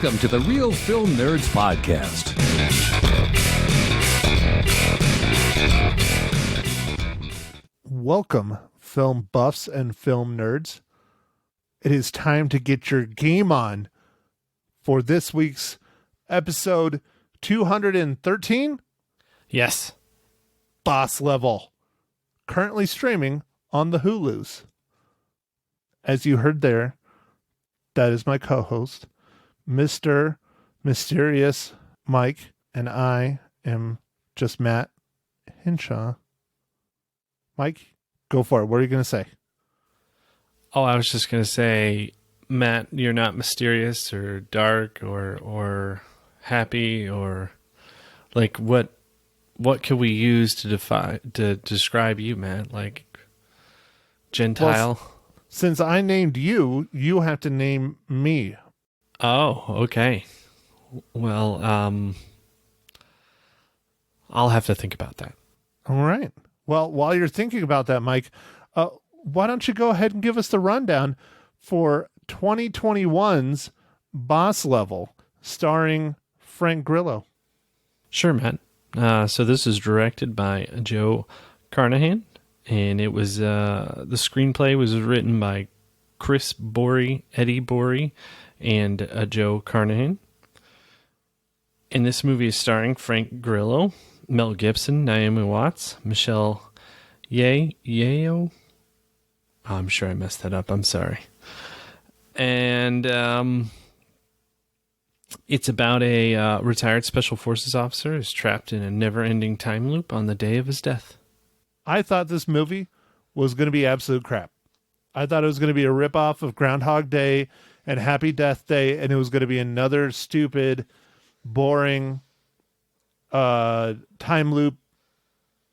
Welcome to the Real Film Nerds Podcast. Welcome, film buffs and film nerds. It is time to get your game on for this week's episode 213. Yes. Boss Level. Currently streaming on the Hulus. As you heard there, that is my co-host, Mr. Mysterious Mike, and I am just Matt Hinshaw. Mike, go for it. What are you going to say? Oh, I was just going to say, Matt, you're not mysterious or dark or happy or like what can we use to describe you, Matt? Like Gentile? Well, since I named you, you have to name me. Oh, okay. Well, I'll have to think about that. All right. Well, while you're thinking about that, Mike, why don't you go ahead and give us the rundown for 2021's Boss Level, starring Frank Grillo? Sure, Matt. So this is directed by Joe Carnahan, and it was the screenplay was written by Chris Borey, Eddie Borey, and Joe Carnahan. And this movie is starring Frank Grillo, Mel Gibson, Naomi Watts, Michelle Yeoh. I'm sure I messed that up. I'm sorry. And it's about a retired special forces officer who's trapped in a never-ending time loop on the day of his death. I thought this movie was going to be absolute crap. I thought it was going to be a ripoff of Groundhog Day and Happy Death Day, and it was going to be another stupid, boring time loop,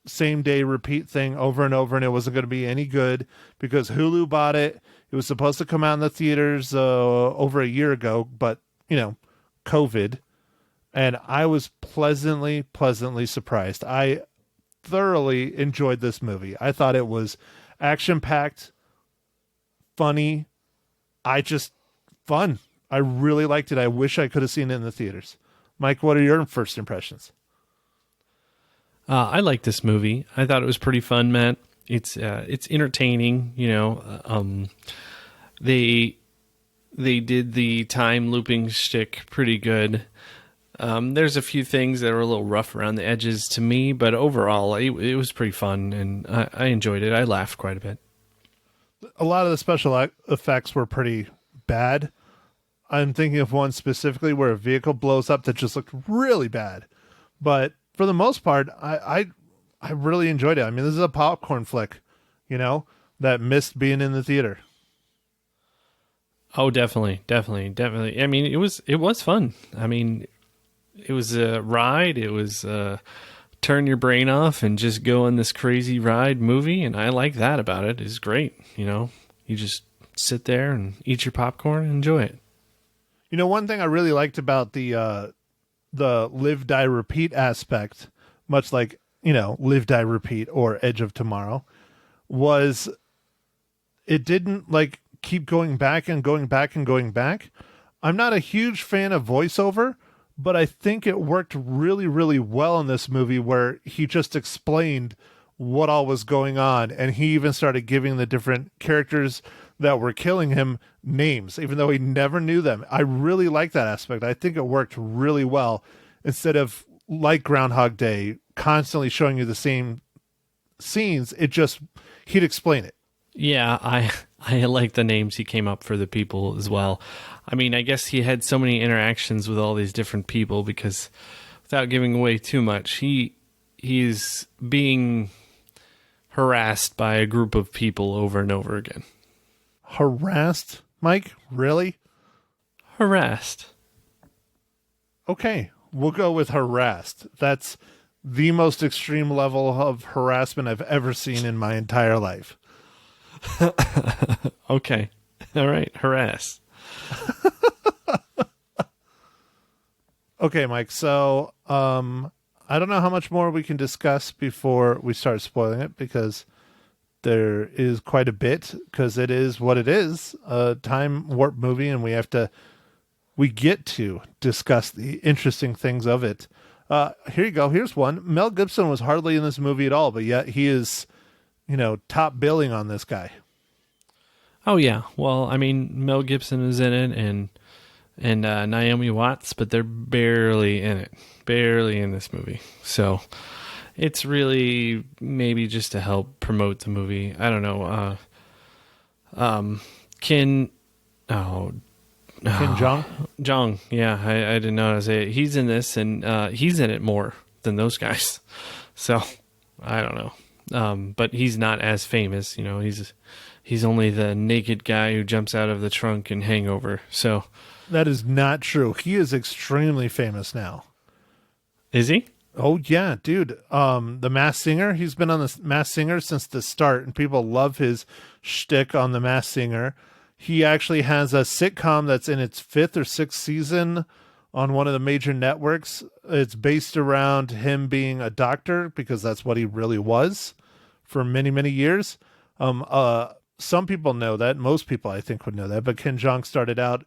same day repeat thing over and over, and it wasn't going to be any good because Hulu bought it. It was supposed to come out in the theaters over a year ago, but, you know, COVID. And I was pleasantly surprised. I thoroughly enjoyed this movie. I thought it was action-packed, funny. Fun. I really liked it. I wish I could have seen it in the theaters. Mike, what are your first impressions? I like this movie. I thought it was pretty fun, Matt. It's entertaining. You know, they did the time looping shtick pretty good. There's a few things that were a little rough around the edges to me, but overall, it was pretty fun, and I enjoyed it. I laughed quite a bit. A lot of the special effects were pretty bad. I'm thinking of one specifically where a vehicle blows up that just looked really bad. But for the most part, I really enjoyed it. I mean, this is a popcorn flick, you know, that missed being in the theater. Oh, definitely. I mean, it was fun. I mean, it was a ride. It was turn your brain off and just go on this crazy ride movie. And I like that about it. It's great. You know, you just sit there and eat your popcorn and enjoy it. You know, one thing I really liked about the live, die, repeat aspect, much like, you know, Live, Die, Repeat or Edge of Tomorrow, was it didn't like keep going back and going back and going back. I'm not a huge fan of voiceover, but I think it worked really, really well in this movie where he just explained what all was going on. And he even started giving the different characters that were killing him names, even though he never knew them. I really like that aspect. I think it worked really well instead of like Groundhog Day, constantly showing you the same scenes. He'd explain it. Yeah, I like the names he came up for the people as well. I mean, I guess he had so many interactions with all these different people because without giving away too much, he's being harassed by a group of people over and over again. Harassed, Mike? Really? Harassed. Okay, we'll go with harassed. That's the most extreme level of harassment I've ever seen in my entire life. Okay. All right. Harass. Okay, Mike. So, I don't know how much more we can discuss before we start spoiling it because there is quite a bit because it is what it is, a time warp movie, and we have to we get to discuss the interesting things of it. Here you go. Here's one. Mel Gibson was hardly in this movie at all, but yet he is, top billing on this guy. Oh yeah. Well, I mean, Mel Gibson is in it, and Naomi Watts, but they're barely in it, barely in this movie. So it's really maybe just to help promote the movie. I don't know. Ken Jeong. Yeah, I didn't know how to say it. He's in this, and he's in it more than those guys. So I don't know. But he's not as famous. He's only the naked guy who jumps out of the trunk in Hangover. So that is not true. He is extremely famous now. Is he? Oh yeah, dude. The Masked Singer. He's been on the Masked Singer since the start, and people love his shtick on the Masked Singer. He actually has a sitcom that's in its 5th or 6th season on one of the major networks. It's based around him being a doctor because that's what he really was for many, many years. Some people know that. Most people, I think, would know that. But Ken Jeong started out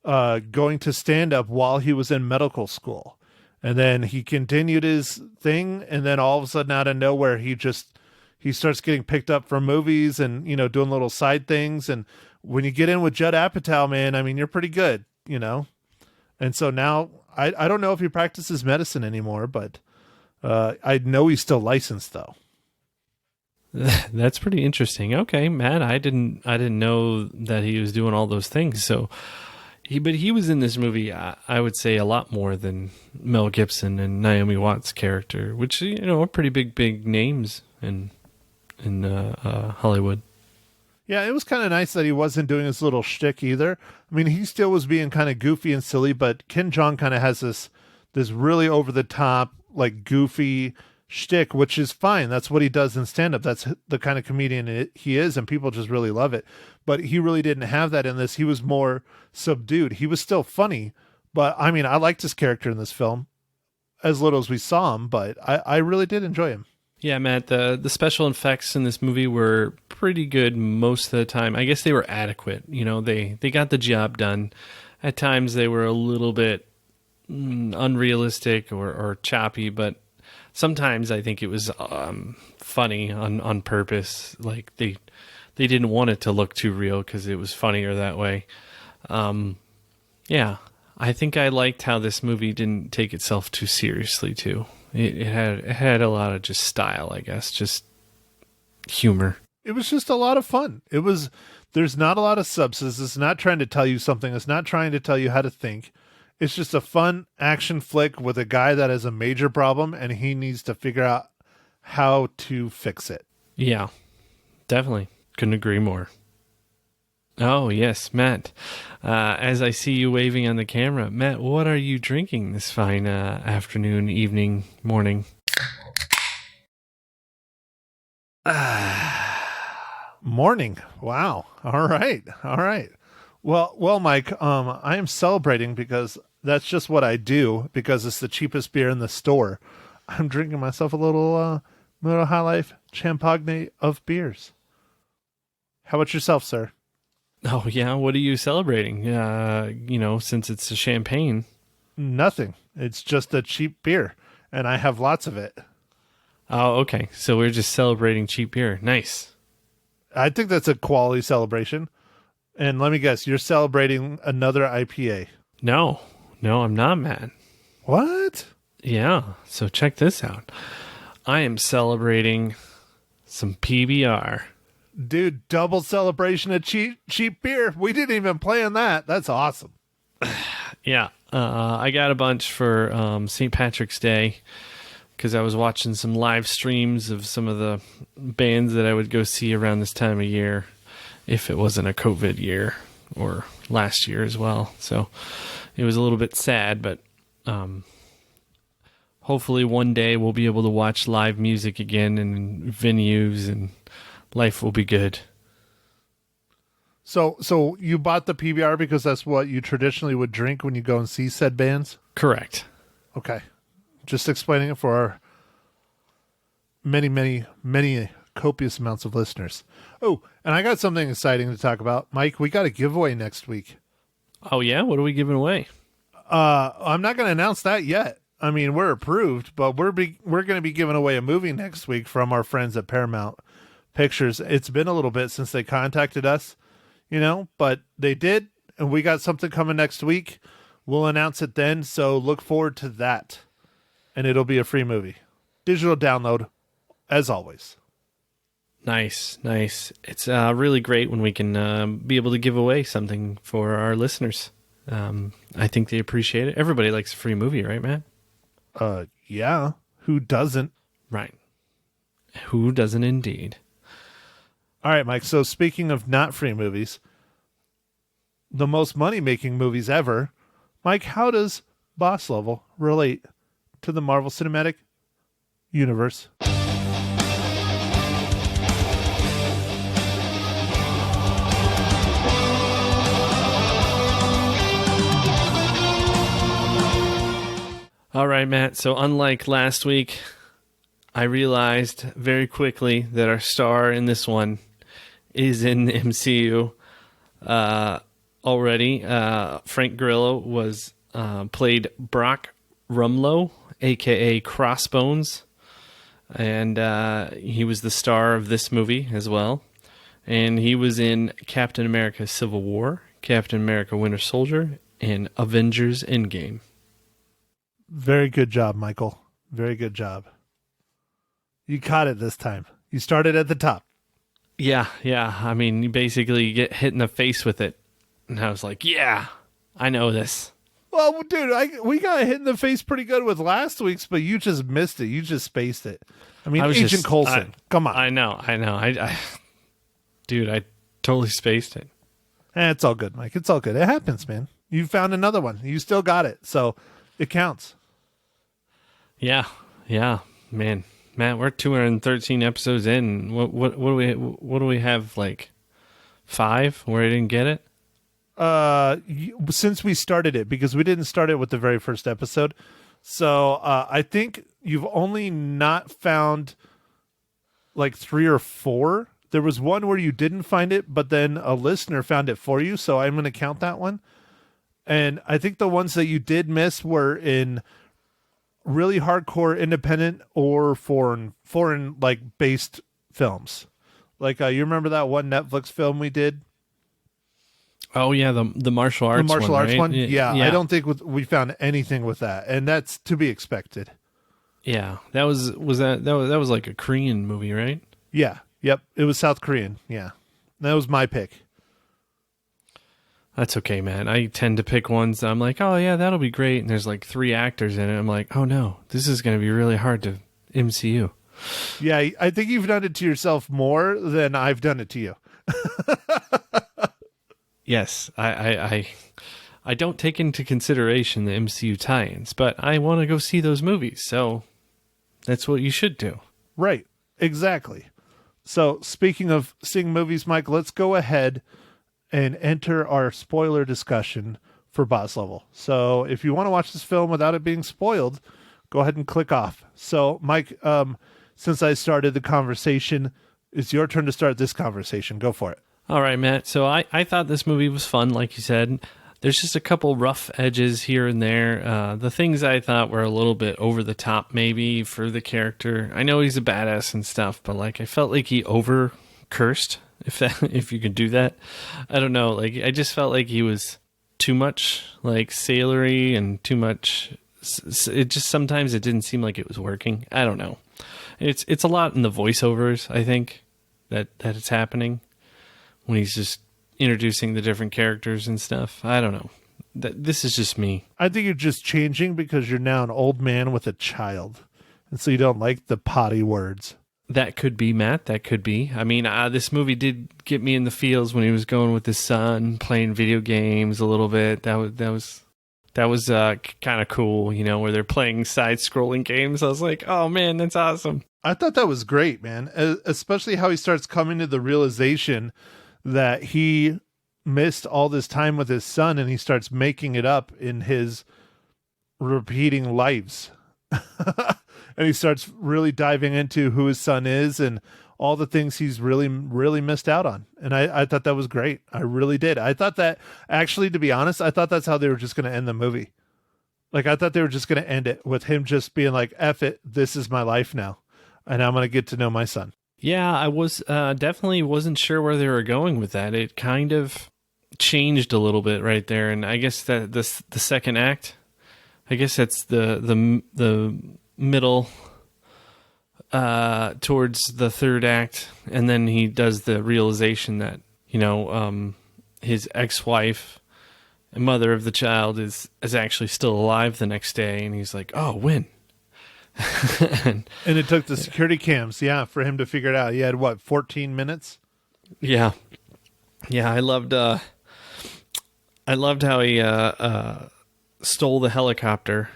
going to stand-up while he was in medical school. And then he continued his thing, and then all of a sudden, out of nowhere, he starts getting picked up for movies and, doing little side things. And when you get in with Judd Apatow, man, I mean, you're pretty good, And so now, I don't know if he practices medicine anymore, but I know he's still licensed, though. That's pretty interesting. Okay, man, I didn't know that he was doing all those things. So he was in this movie, I would say, a lot more than Mel Gibson and Naomi Watts' character, which are pretty big names in Hollywood. Yeah, it was kind of nice that he wasn't doing his little shtick either. I mean, he still was being kind of goofy and silly, but Ken Jeong kind of has this really over the top, like goofy shtick, which is fine. That's what he does in stand up. That's the kind of comedian he is, and people just really love it. But he really didn't have that in this. He was more subdued. He was still funny, but I mean, I liked his character in this film as little as we saw him, but I really did enjoy him. Yeah, Matt, the special effects in this movie were pretty good most of the time. I guess they were adequate. They got the job done. At times they were a little bit unrealistic or choppy, but sometimes I think it was funny on purpose. Like they didn't want it to look too real because it was funnier that way. Yeah, I think I liked how this movie didn't take itself too seriously too. It had a lot of just style, I guess, just humor. It was just a lot of fun. There's not a lot of substance. It's not trying to tell you something. It's not trying to tell you how to think. It's just a fun action flick with a guy that has a major problem and he needs to figure out how to fix it. Yeah, definitely. Couldn't agree more. Oh, yes, Matt. As I see you waving on the camera, Matt, what are you drinking this fine afternoon, evening, morning? Morning. Wow. All right. Well, Mike, I am celebrating because that's just what I do because it's the cheapest beer in the store. I'm drinking myself a little High Life Champagne of beers. How about yourself, sir? Oh, yeah. What are you celebrating? Since it's a champagne. Nothing. It's just a cheap beer, and I have lots of it. Oh, okay. So we're just celebrating cheap beer. Nice. I think that's a quality celebration. And let me guess, you're celebrating another IPA. No, I'm not, Matt. What? Yeah. So check this out. I am celebrating some PBR. Dude, double celebration of cheap beer. We didn't even plan that. That's awesome. Yeah. I got a bunch for St. Patrick's Day because I was watching some live streams of some of the bands that I would go see around this time of year if it wasn't a COVID year or last year as well. So it was a little bit sad, but hopefully one day we'll be able to watch live music again in venues and life will be good. So you bought the PBR because that's what you traditionally would drink when you go and see said bands? Correct. Okay. Just explaining it for our many copious amounts of listeners. Oh, and I got something exciting to talk about. Mike, we got a giveaway next week. Oh, yeah? What are we giving away? I'm not going to announce that yet. I mean, we're approved, but we're going to be giving away a movie next week from our friends at Paramount Pictures. It's been a little bit since they contacted us, but they did, and we got something coming next week. We'll announce it then, so look forward to that. And it'll be a free movie. Digital download, as always. Nice. It's really great when we can be able to give away something for our listeners. I think they appreciate it. Everybody likes a free movie, right, Matt? Yeah. Who doesn't? Right. Who doesn't indeed? All right, Mike. So speaking of not free movies, the most money-making movies ever, Mike, how does Boss Level relate to the Marvel Cinematic Universe? All right, Matt. So unlike last week, I realized very quickly that our star in this one is in the MCU already. Frank Grillo was played Brock Rumlow, a.k.a. Crossbones, and he was the star of this movie as well. And he was in Captain America Civil War, Captain America Winter Soldier, and Avengers Endgame. Very good job, Michael. Very good job. You caught it this time. You started at the top. Yeah. I mean, you basically get hit in the face with it. And I was like, yeah, I know this. Well, dude, we got hit in the face pretty good with last week's, but you just missed it. You just spaced it. I mean, Agent Coulson. Come on. I know. Dude, I totally spaced it. It's all good, Mike. It's all good. It happens, man. You found another one. You still got it. So it counts. Yeah, man. Matt, we're 213 episodes in. What do we have, like 5 where I didn't get it? Since we started it, because we didn't start it with the very first episode. So I think you've only not found like 3 or 4. There was one where you didn't find it, but then a listener found it for you. So I'm going to count that one. And I think the ones that you did miss were in really hardcore independent or foreign like based films. Like you remember that one Netflix film we did? Oh yeah, the martial arts. The martial arts right? one. Yeah, I don't think we found anything with that, and that's to be expected. Yeah, that was like a Korean movie, right? Yeah. Yep. It was South Korean. Yeah, that was my pick. That's okay, man. I tend to pick ones that I'm like, oh yeah, that'll be great. And there's like 3 actors in it. I'm like, oh no, this is going to be really hard to MCU. Yeah, I think you've done it to yourself more than I've done it to you. Yes, I don't take into consideration the MCU tie-ins, but I want to go see those movies. So that's what you should do. Right. Exactly. So speaking of seeing movies, Mike, let's go ahead and enter our spoiler discussion for Boss Level. So if you want to watch this film without it being spoiled, go ahead and click off. So Mike, since I started the conversation, it's your turn to start this conversation. Go for it. All right, Matt. So I thought this movie was fun, like you said. There's just a couple rough edges here and there. The things I thought were a little bit over the top, maybe, for the character. I know he's a badass and stuff, but like I felt like he over cursed. If you could do that, I don't know. Like I just felt like he was too much like sailory and too much. It just sometimes it didn't seem like it was working. I don't know. It's a lot in the voiceovers. I think that it's happening when he's just introducing the different characters and stuff. I don't know. This is just me. I think you're just changing because you're now an old man with a child, and so you don't like the potty words. That could be, Matt. That could be. I mean, this movie did get me in the feels when he was going with his son, playing video games a little bit. That was kind of cool, where they're playing side-scrolling games. I was like, oh man, that's awesome. I thought that was great, man. Especially how he starts coming to the realization that he missed all this time with his son, and he starts making it up in his repeating lives. And he starts really diving into who his son is and all the things he's really, really missed out on. And I thought that was great. I really did. I thought that, actually, to be honest, I thought that's how they were just going to end the movie. Like, I thought they were just going to end it with him just being like, F it, this is my life now. And I'm going to get to know my son. Yeah, I was definitely wasn't sure where they were going with that. It kind of changed a little bit right there. And I guess that the second act, I guess that's the middle towards the third act. And then he does the realization that, his ex-wife, mother of the child, is actually still alive the next day, and he's like, "Oh, when?" and it took the security cams, for him to figure it out. He had 14 minutes. Yeah. I loved how he stole the helicopter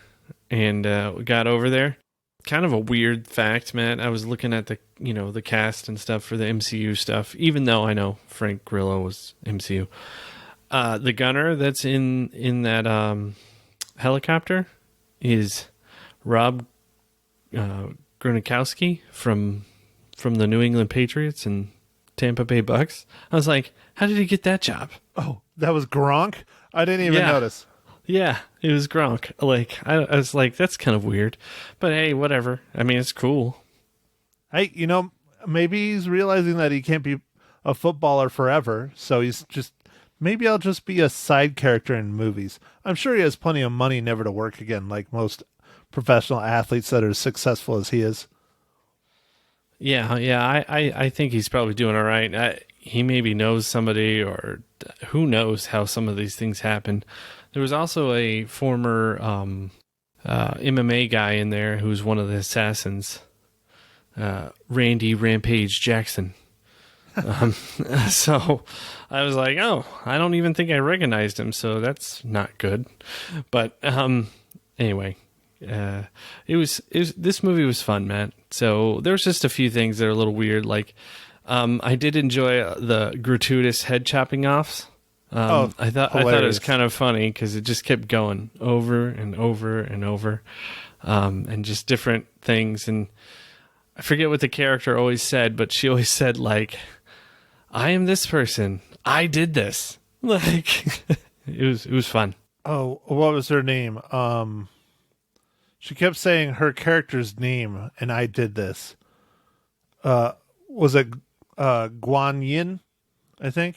and got over there. Kind of a weird fact, Matt. I was looking at the cast and stuff for the MCU stuff, even though I know Frank Grillo was MCU. The gunner that's in that helicopter is Rob Gronkowski from the New England Patriots and Tampa Bay Bucks. I was like, how did he get that job? Oh, that was Gronk? I didn't even notice. Yeah, it was Gronk. Like, I was like, that's kind of weird. But hey, whatever. I mean, it's cool. Hey, maybe he's realizing that he can't be a footballer forever, so he's just, maybe I'll just be a side character in movies. I'm sure he has plenty of money never to work again, like most professional athletes that are as successful as he is. Yeah, I think he's probably doing all right. He maybe knows somebody, or who knows how some of these things happen. There was also a former MMA guy in there who was one of the assassins, Randy Rampage Jackson. So I was like, oh, I don't even think I recognized him, so that's not good. But anyway, this movie was fun, Matt. So there's just a few things that are a little weird. Like, I did enjoy the gratuitous head chopping offs. I thought it was kind of funny because it just kept going over and over and over, and just different things. And I forget what the character always said, but she always said, like, "I am this person. I did this." Like, it was fun. Oh, what was her name? She kept saying her character's name, and I did this. Was it Guan Yin? I think.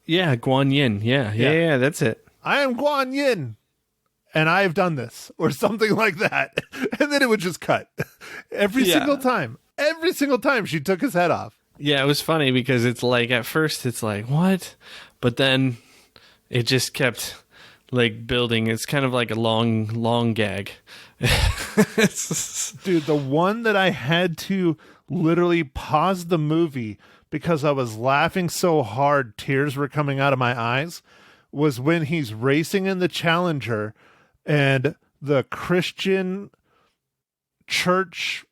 Yeah, Guan Yin. Yeah, that's it. I am Guan Yin, and I have done this, or something like that. And then it would just cut. Every single time she took his head off. Yeah, it was funny because it's like, at first it's like, what? But then it just kept like building. It's kind of like a long gag. Dude, the one that I had to literally pause the movie because I was laughing so hard tears were coming out of my eyes was when he's racing in the Challenger and the Christian church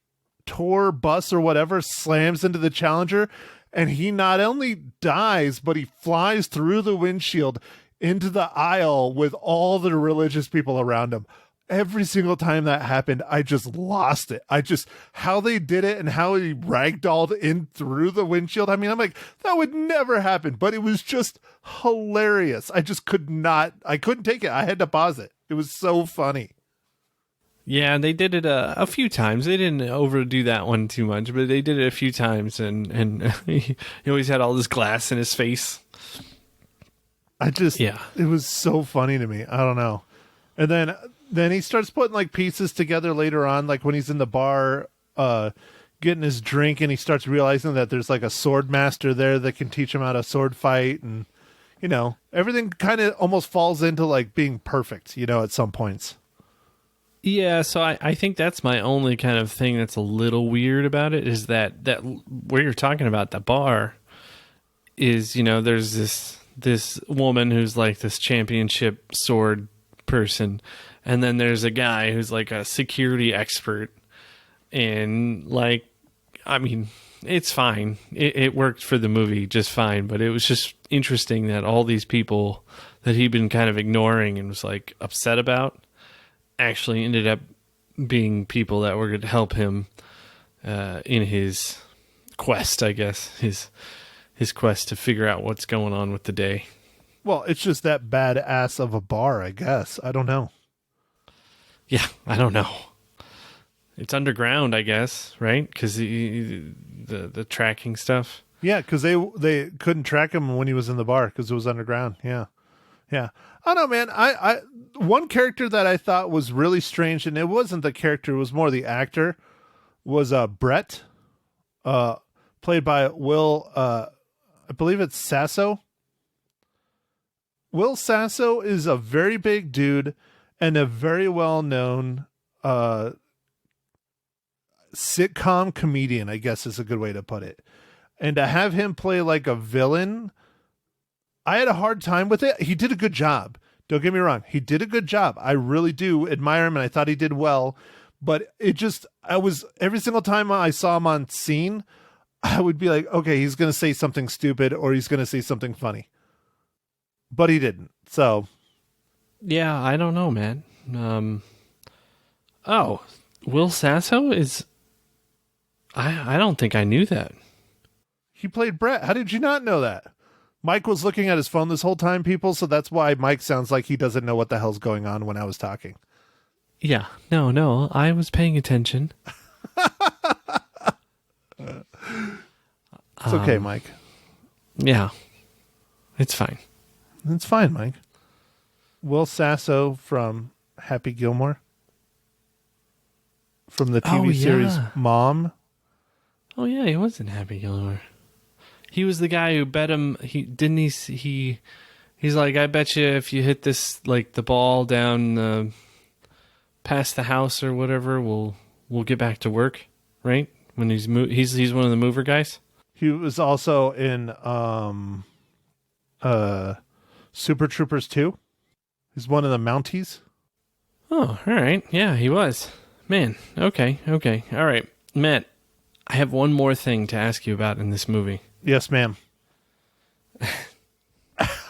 tour bus or whatever slams into the Challenger, and he not only dies, but he flies through the windshield into the aisle with all the religious people around him. Every single time that happened, I just lost it. How they did it and how he ragdolled in through the windshield. I mean, I'm like, that would never happen, but it was just hilarious. I couldn't take it. I had to pause it. It was so funny. Yeah, they did it a few times. They didn't overdo that one too much, but they did it a few times, and he always had all this glass in his face. It was so funny to me. I don't know. And then he starts putting like pieces together later on, like when he's in the bar getting his drink, and he starts realizing that there's like a sword master there that can teach him how to sword fight, and everything kind of almost falls into like being perfect, at some points. Yeah, so I think that's my only kind of thing that's a little weird about it, is that where you're talking about the bar is, there's this woman who's like this championship sword person, and then there's a guy who's like a security expert, and like, I mean, it's fine. It worked for the movie just fine, but it was just interesting that all these people that he'd been kind of ignoring and was like upset about actually ended up being people that were going to help him in his quest, I guess. His quest to figure out what's going on with the day. Well, it's just that badass of a bar, I guess. I don't know. Yeah, I don't know. It's underground, I guess, right? Because the tracking stuff. Yeah, because they couldn't track him when he was in the bar because it was underground. Yeah. I don't know, man. I one character that I thought was really strange, and it wasn't the character, it was more the actor, was Brett, played by Will, I believe it's Sasso. Will Sasso is a very big dude and a very well-known sitcom comedian, I guess is a good way to put it. And to have him play like a villain, I had a hard time with it. He did a good job. Don't get me wrong. He did a good job. I really do admire him, and I thought he did well. But every single time I saw him on scene, I would be like, okay, he's going to say something stupid or he's going to say something funny. But he didn't. So. Yeah, I don't know, man. Will Sasso is... I don't think I knew that. He played Brett. How did you not know that? Mike was looking at his phone this whole time, people, so that's why Mike sounds like he doesn't know what the hell's going on when I was talking. Yeah. No, I was paying attention. It's okay, Mike. Yeah. It's fine. It's fine, Mike. Will Sasso from Happy Gilmore. From the TV series Mom. Oh, yeah, he was in Happy Gilmore. He was the guy who bet him. He's like, I bet you if you hit this, like the ball down past the house or whatever, we'll get back to work, right? When he's one of the mover guys. He was also in Super Troopers 2. He's one of the Mounties. Oh, all right. Yeah, he was. Man, okay. All right. Matt, I have one more thing to ask you about in this movie. Yes, ma'am.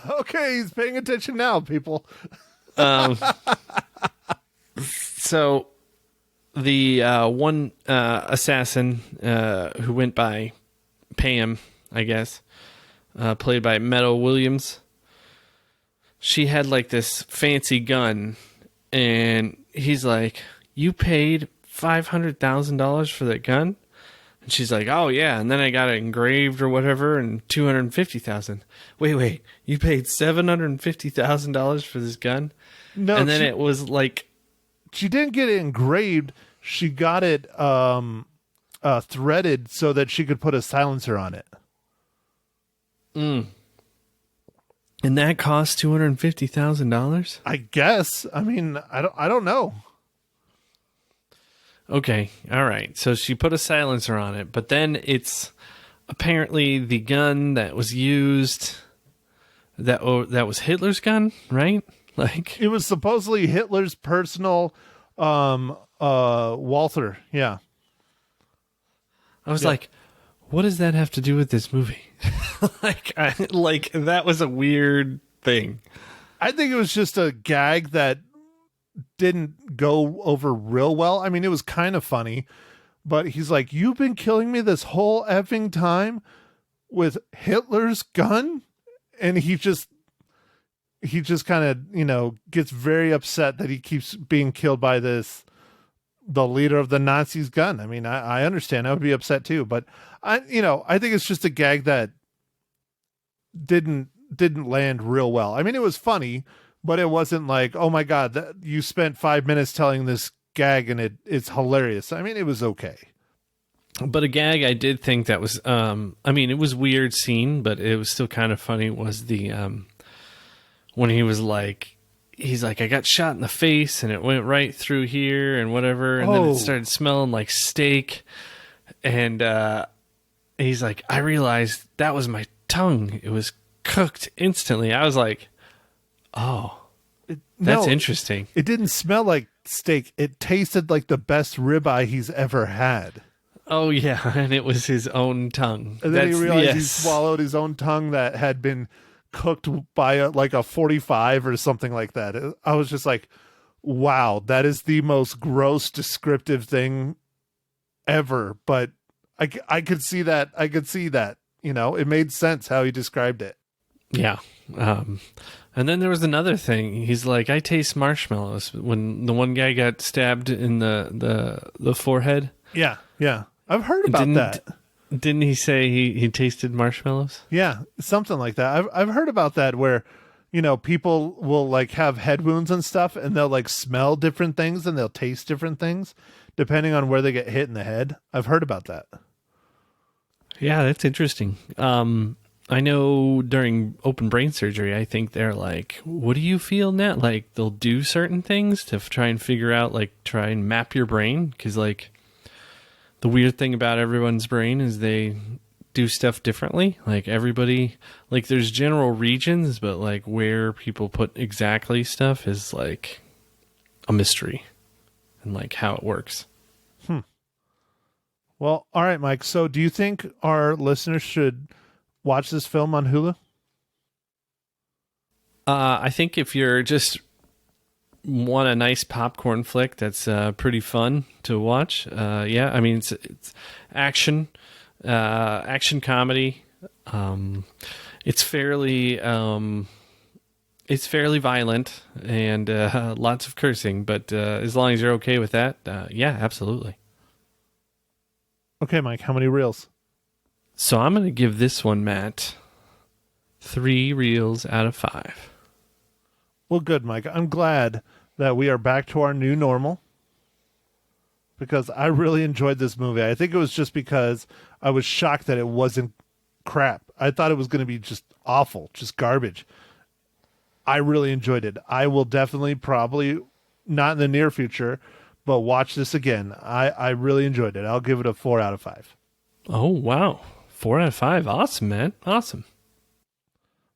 Okay, he's paying attention now, people. So, the one assassin who went by Pam, I guess, played by Meadow Williams, she had like this fancy gun, and he's like, "You paid $500,000 for that gun?" And she's like, "Oh yeah," and then I got it engraved or whatever, and $250,000. Wait, you paid $750,000 for this gun? No, and then it was like, she didn't get it engraved. She got it threaded so that she could put a silencer on it. And that cost $250,000? I guess. I mean, I don't know. Okay, all right. So she put a silencer on it, but then it's apparently the gun that was used that was Hitler's gun, right? Like, it was supposedly Hitler's personal Walther. Yeah. I was like, what does that have to do with this movie? like that was a weird thing. I think it was just a gag that didn't go over real well. I mean, it was kind of funny, but he's like, "You've been killing me this whole effing time with Hitler's gun?" And he just kind of, gets very upset that he keeps being killed by the leader of the Nazis' gun. I mean, I understand. I would be upset too, but I think it's just a gag that didn't land real well. I mean, it was funny, but it wasn't like, oh my God, you spent 5 minutes telling this gag and it's hilarious. I mean, it was okay. But a gag I did think that was, it was a weird scene, but it was still kind of funny, was the, when he's like, I got shot in the face and it went right through here and whatever. And then it started smelling like steak. And, he's like, I realized that was my tongue. It was cooked instantly. I was like, oh, that's interesting. It didn't smell like steak. It tasted like the best ribeye he's ever had. Oh, yeah. And it was his own tongue. And then he realized he swallowed his own tongue that had been cooked by a 45 or something like that. I was just like, wow, that is the most gross descriptive thing ever. But I could see that. I could see that. You know, it made sense how he described it. Yeah. And then there was another thing. He's like, I taste marshmallows. When the one guy got stabbed in the forehead. Yeah, yeah. I've heard about that. Didn't he say he tasted marshmallows? Yeah, something like that. I've heard about that where, you know, people will like have head wounds and stuff, and they'll like smell different things and they'll taste different things depending on where they get hit in the head. I've heard about that. Yeah, that's interesting. I know during open brain surgery, I think they're like, what do you feel now? Like they'll do certain things to try and figure out, like try and map your brain. Cause like the weird thing about everyone's brain is they do stuff differently. Like everybody, like there's general regions, but like where people put exactly stuff is like a mystery and like how it works. Well, all right, Mike. So do you think our listeners should watch this film on Hulu? I think if you're just want a nice popcorn flick that's pretty fun to watch, yeah, I mean it's action, action comedy. It's fairly violent and lots of cursing, but as long as you're okay with that, yeah, absolutely. Okay, Mike. How many reels? So I'm going to give this one, Matt, 3 reels out of 5. Well, good, Mike. I'm glad that we are back to our new normal because I really enjoyed this movie. I think it was just because I was shocked that it wasn't crap. I thought it was going to be just awful, just garbage. I really enjoyed it. I will definitely, probably not in the near future, but watch this again. I really enjoyed it. I'll give it a 4 out of 5. Oh, wow. 4 out of 5. Awesome, man. Awesome.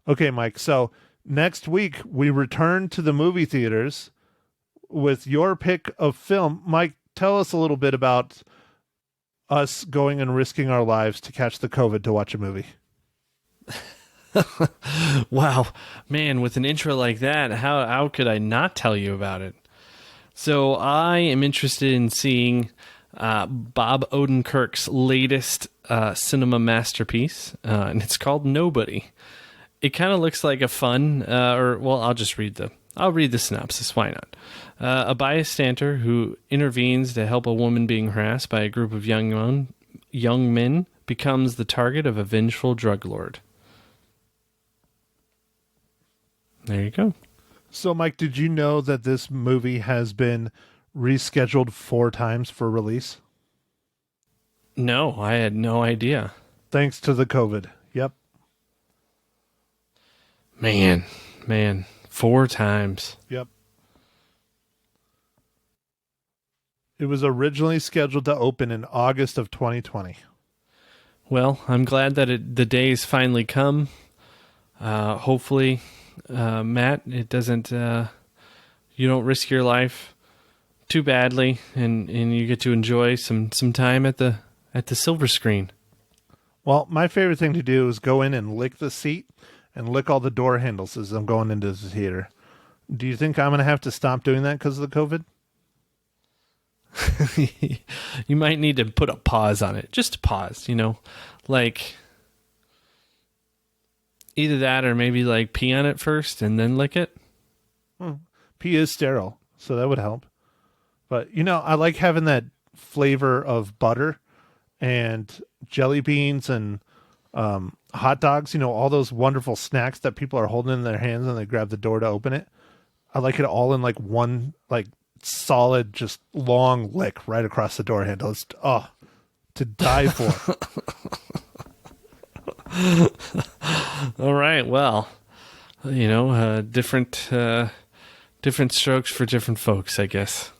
Okay, Mike. So next week, we return to the movie theaters with your pick of film. Mike, tell us a little bit about us going and risking our lives to catch the COVID to watch a movie. Wow. Man, with an intro like that, how could I not tell you about it? So I am interested in seeing Bob Odenkirk's latest cinema masterpiece, and it's called Nobody. It kind of looks like a fun, I'll read the synopsis. Why not? A bystander who intervenes to help a woman being harassed by a group of young men becomes the target of a vengeful drug lord. There you go. So, Mike, did you know that this movie has been rescheduled 4 times for release? No, I had no idea. Thanks to the COVID. Yep. Man, 4 times. Yep. It was originally scheduled to open in August of 2020. Well, I'm glad that the day's finally come. Hopefully, Matt, it doesn't. You don't risk your life too badly, and you get to enjoy some time at the silver screen. Well, my favorite thing to do is go in and lick the seat and lick all the door handles as I'm going into the theater. Do you think I'm going to have to stop doing that because of the COVID? You might need to put a pause on it. Just a pause, like either that or maybe like pee on it first and then lick it. Pee is sterile, so that would help. But, I like having that flavor of butter and jelly beans and hot dogs, all those wonderful snacks that people are holding in their hands and they grab the door to open it. I like it all in like one, like solid, just long lick right across the door handle. It's, to die for. All right. Well, different strokes for different folks, I guess.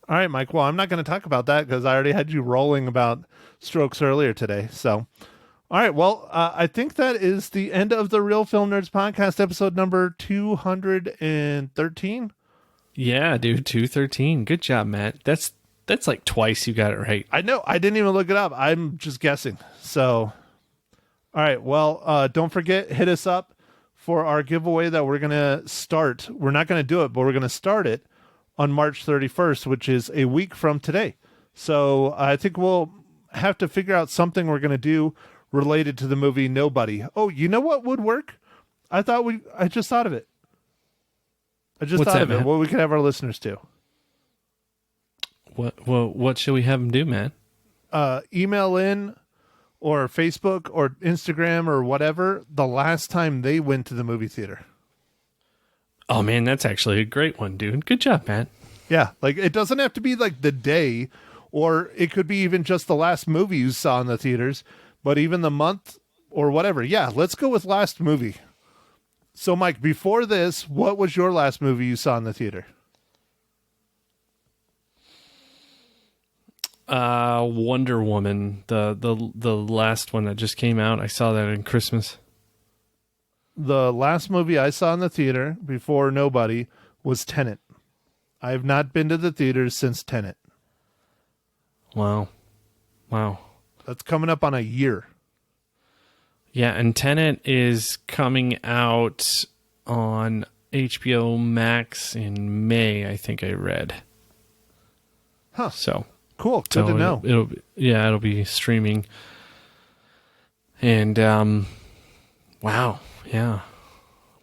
All right, Mike. Well, I'm not going to talk about that because I already had you rolling about strokes earlier today. So, all right. Well, I think that is the end of the Real Film Nerds podcast, episode number 213. Yeah, dude, 213. Good job, Matt. That's like twice you got it right. I know. I didn't even look it up. I'm just guessing. So, all right. Well, don't forget, hit us up for our giveaway that we're going to start. We're not going to do it, but we're going to start it on March 31st, which is a week from today. So I think we'll have to figure out something we're going to do related to the movie Nobody. Oh, you know what would work? I just thought of it. What's that, of it. Matt? What we could have our listeners do. What should we have them do, man? Email in or Facebook or Instagram or whatever the last time they went to the movie theater. Oh, man, that's actually a great one, dude. Good job, man. Yeah, like it doesn't have to be like the day, or it could be even just the last movie you saw in the theaters, but even the month or whatever. Yeah, let's go with last movie. So, Mike, before this, what was your last movie you saw in the theater? Wonder Woman, the last one that just came out. I saw that in Christmas. The last movie I saw in the theater before Nobody was Tenet. I have not been to the theaters since Tenet. Wow. That's coming up on a year. Yeah, and Tenet is coming out on HBO Max in May, I think I read. Huh. So cool. Good to know. It'll be streaming. And wow, yeah.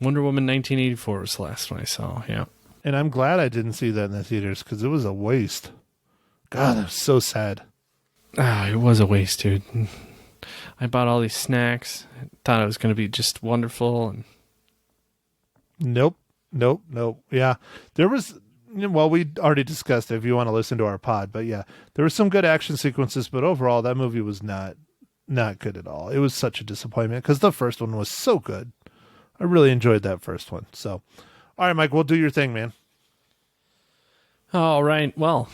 Wonder Woman 1984 was the last one I saw. Yeah. And I'm glad I didn't see that in the theaters because it was a waste. God, that was so sad. It was a waste, dude. I bought all these snacks. Thought it was going to be just wonderful. And Nope. Yeah. There was, well, we already discussed it if you want to listen to our pod, but yeah, there were some good action sequences, but overall that movie was not good at all. It was such a disappointment because the first one was so good. I really enjoyed that first one. So, all right, Mike, we'll do your thing, man. all right. Well,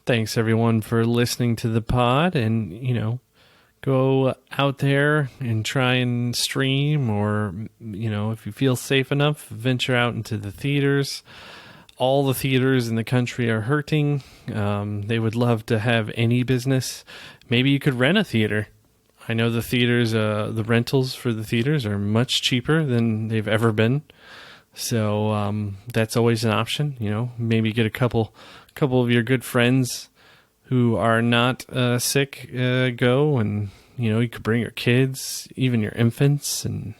thanks everyone for listening to the pod, and go out there and try and stream, or if you feel safe enough, venture out into the theaters. All the theaters in the country are hurting. They would love to have any business. Maybe you could rent a theater. I know the theaters, the rentals for the theaters are much cheaper than they've ever been. So that's always an option. Maybe get a couple of your good friends who are not sick, go, and you could bring your kids, even your infants, and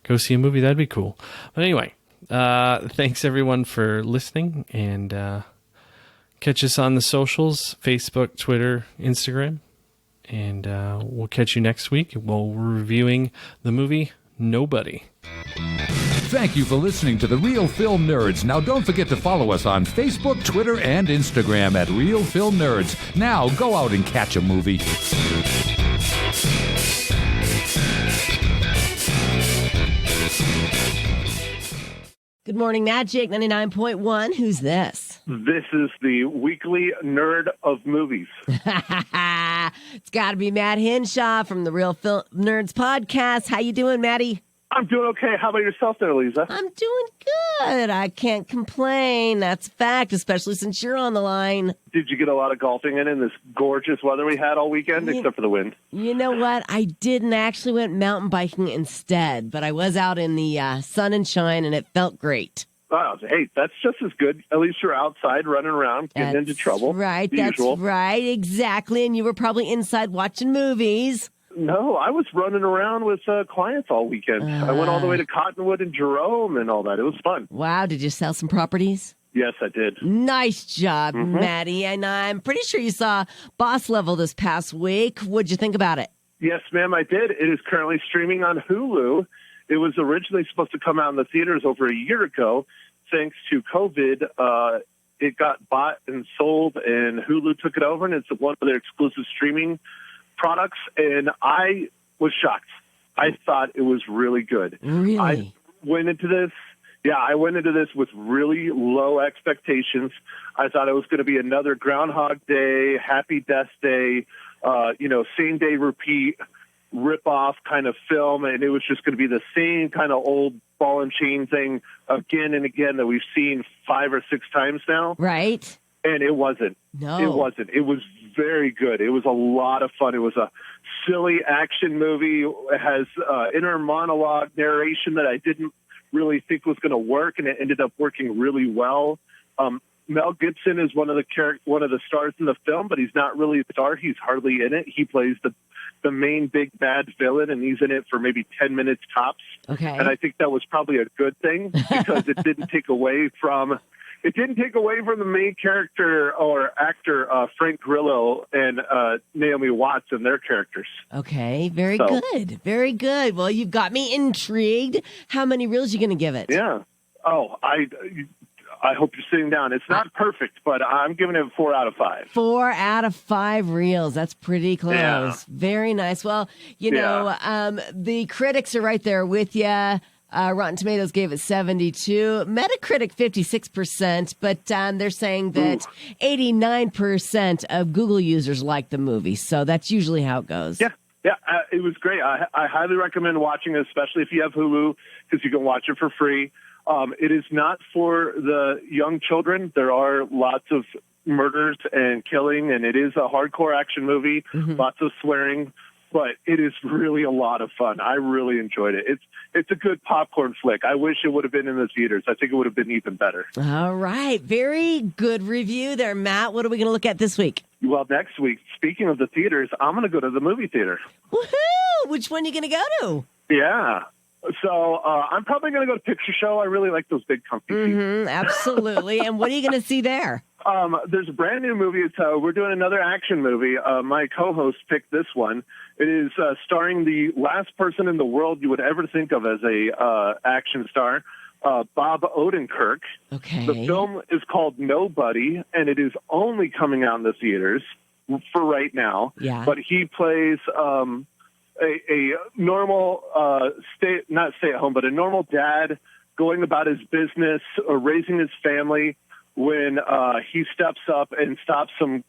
go see a movie. That'd be cool. But anyway, thanks everyone for listening, and catch us on the socials: Facebook, Twitter, Instagram, and we'll catch you next week while we're reviewing the movie Nobody. Thank you for listening to The Real Film Nerds. Now, don't forget to follow us on Facebook, Twitter, and Instagram at Real Film Nerds. Now, go out and catch a movie. Good morning, Magic 99.1. Who's this? This is the weekly nerd of movies. It's got to be Matt Henshaw from the Real Film Nerds podcast. How you doing, Matty? I'm doing okay. How about yourself there, Lisa? I'm doing good. I can't complain. That's a fact, especially since you're on the line. Did you get a lot of golfing in this gorgeous weather we had all weekend, except for the wind? You know what? I didn't. Actually went mountain biking instead, but I was out in the sun and shine, and it felt great. Oh, hey, that's just as good. At least you're outside running around, getting into trouble. Right, that's usual. Right, exactly. And you were probably inside watching movies. No, I was running around with clients all weekend. I went all the way to Cottonwood and Jerome and all that. It was fun. Wow, did you sell some properties? Yes, I did. Nice job, Maddie. And I'm pretty sure you saw Boss Level this past week. What'd you think about it? Yes, ma'am, I did. It is currently streaming on Hulu. It was originally supposed to come out in the theaters over a year ago. Thanks to COVID, it got bought and sold, and Hulu took it over, and it's one of their exclusive streaming products, and I was shocked. I thought it was really good. Really? I went into this with really low expectations. I thought it was going to be another Groundhog Day, Happy Death Day, same day repeat, rip-off kind of film, and it was just going to be the same kind of old ball and chain thing again and again that we've seen 5 or 6 times now. Right. And it wasn't. No. It wasn't. It was very good. It was a lot of fun. It was a silly action movie. It has inner monologue narration that I didn't really think was going to work, and it ended up working really well. Mel Gibson is one of the stars in the film, but he's not really a star. He's hardly in it. He plays the main big bad villain, and he's in it for maybe 10 minutes tops. Okay. And I think that was probably a good thing because it didn't take away from the main character or actor, Frank Grillo and Naomi Watts and their characters. Okay, very good. Very good. Well, you've got me intrigued. How many reels are you going to give it? Yeah. Oh, I hope you're sitting down. It's not perfect, but I'm giving it 4 out of 5. 4 out of 5 reels. That's pretty close. Yeah. Very nice. Well, the critics are right there with you. Rotten Tomatoes gave it 72. Metacritic 56%, but they're saying that 89% of Google users like the movie. So that's usually how it goes. Yeah. Yeah, it was great. I highly recommend watching it, especially if you have Hulu, because you can watch it for free. It is not for the young children. There are lots of murders and killing, and it is a hardcore action movie, lots of swearing, but it is really a lot of fun. I really enjoyed it. It's a good popcorn flick. I wish it would have been in the theaters. I think it would have been even better. All right. Very good review there, Matt. What are we going to look at this week? Well, next week, speaking of the theaters, I'm going to go to the movie theater. Woohoo! Which one are you going to go to? Yeah. So I'm probably going to go to Picture Show. I really like those big comfy seats. Absolutely. And what are you going to see there? There's a brand new movie. We're doing another action movie. My co-host picked this one. It is starring the last person in the world you would ever think of as a action star, Bob Odenkirk. Okay. The film is called Nobody, and it is only coming out in the theaters for right now. Yeah. But he plays a normal not stay at home, but a normal dad going about his business, raising his family, when he steps up and stops some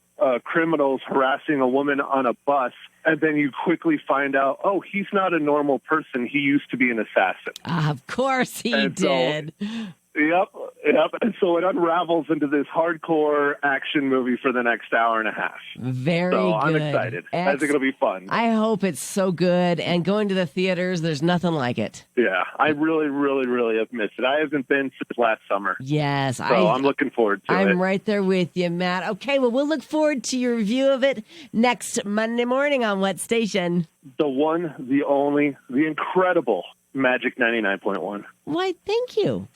criminals harassing a woman on a bus. And then you quickly find out, oh, he's not a normal person. He used to be an assassin. Of course he did. Yep. And so it unravels into this hardcore action movie for the next hour and a half. Very good. So I'm excited. I think it'll be fun. I hope it's so good. And going to the theaters, there's nothing like it. Yeah, I really, really, really have missed it. I haven't been since last summer. Yes. So I'm looking forward to it. I'm right there with you, Matt. Okay, well, we'll look forward to your review of it next Monday morning on what station? The one, the only, the incredible Magic 99.1. Why, thank you.